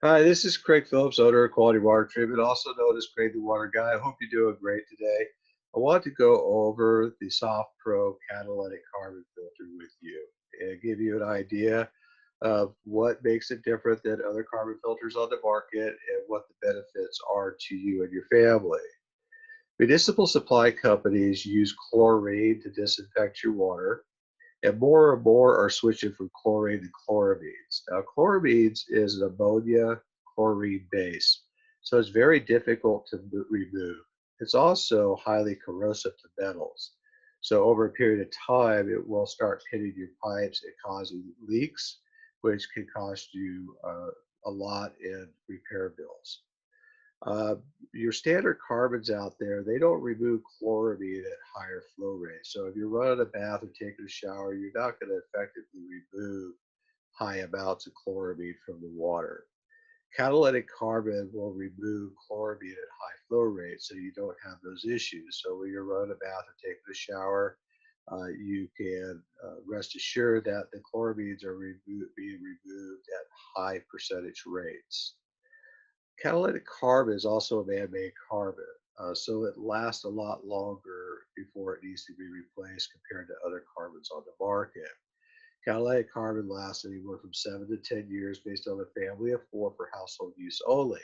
Hi, this is Craig Phillips, owner of Quality Water Treatment, also known as Craig the Water Guy. I hope you're doing great today. I want to go over the SoftPro Catalytic Carbon Filter with you and give you an idea of what makes it different than other carbon filters on the market and what the benefits are to you and your family. Municipal supply companies use chlorine to disinfect your water, and more are switching from chlorine to chloramines. Now, chloramines is an ammonia chlorine base, so it's very difficult to remove. It's also highly corrosive to metals. So over a period of time, it will start hitting your pipes and causing leaks, which can cost you a lot in repair bills. Uh, your standard carbons out there, they don't remove chloramine at higher flow rates. So if you're running a bath or taking a shower, you're not going to effectively remove high amounts of chloramine from the water. Catalytic carbon will remove chloramine at high flow rates, so you don't have those issues. So when you're running a bath or taking a shower, you can rest assured that the chloramines are being removed at high percentage rates. Catalytic carbon is also a man-made carbon, so it lasts a lot longer before it needs to be replaced compared to other carbons on the market. Catalytic carbon lasts anywhere from 7 to 10 years based on a family of 4 for household use only.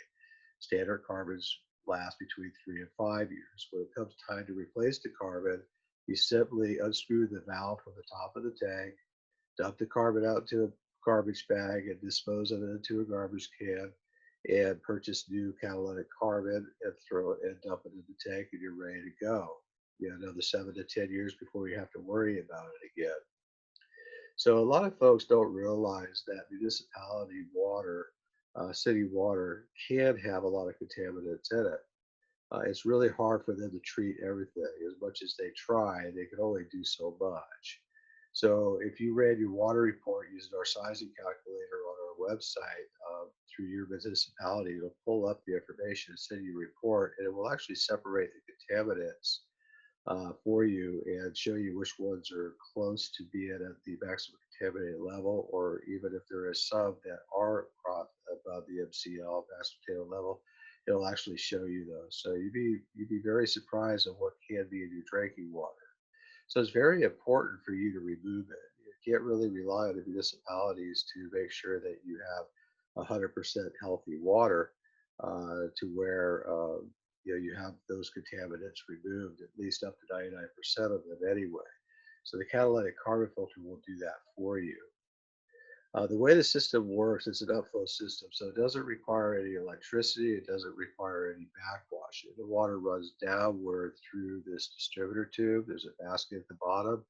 Standard carbons last between 3 and 5 years. When it comes time to replace the carbon, you simply unscrew the valve from the top of the tank, dump the carbon out into a garbage bag and dispose of it into a garbage can, and purchase new catalytic carbon and throw it and dump it in the tank, and you're ready to go. You have another 7 to 10 years before you have to worry about it again. So a lot of folks don't realize that municipality water, city water, can have a lot of contaminants in it. It's really hard for them to treat everything. As much as they try, they can only do so much. So if you ran your water report using our sizing calculator on our website through your municipality, it'll pull up the information and send you a report, and it will actually separate the contaminants for you and show you which ones are close to being at the maximum contaminated level, or even if there is some that are above the MCL, maximum contaminated level, it'll actually show you those. So you'd be very surprised at what can be in your drinking water. So it's very important for you to remove it. You can't really rely on the municipalities to make sure that you have 100% healthy water to where you have those contaminants removed, at least up to 99% of them anyway. So the catalytic carbon filter will do that for you. The way the system works, it's an upflow system, so it doesn't require any electricity. It doesn't require any backwashing. The water runs downward through this distributor tube. There's a basket at the bottom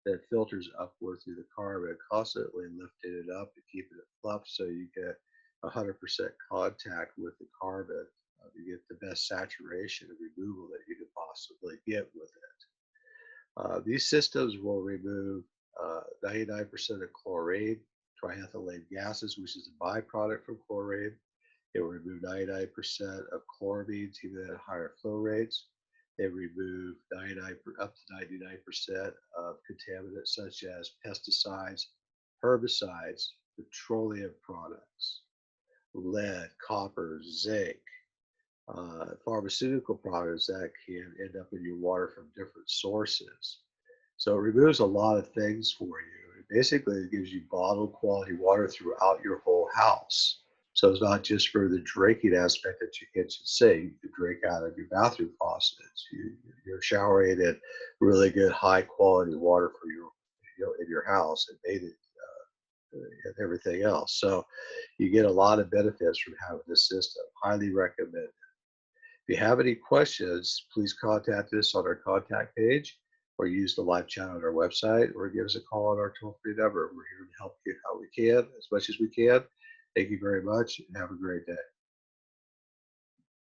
that filters upward through the carbon, constantly lifting it up and keeping it fluffed so you get 100% contact with the carbon. You get the best saturation and removal that you could possibly get with it. These systems will remove 99% of chlorine, triethylene gases, which is a byproduct from chlorine. It will remove 99% of chloramines, even at higher flow rates. They remove 99, up to 99% of contaminants such as pesticides, herbicides, petroleum products, lead, copper, zinc, pharmaceutical products that can end up in your water from different sources. So it removes a lot of things for you. Basically, it gives you bottled quality water throughout your whole house. So it's not just for the drinking aspect that you kitchen sink. You can drink out of your bathroom faucets. You're showering in really good, high quality water for in your house and bathing and everything else. So you get a lot of benefits from having this system. Highly recommend. If you have any questions, please contact us on our contact page or use the live chat on our website or give us a call on our toll-free number. We're here to help you how we can, as much as we can. Thank you very much and have a great day.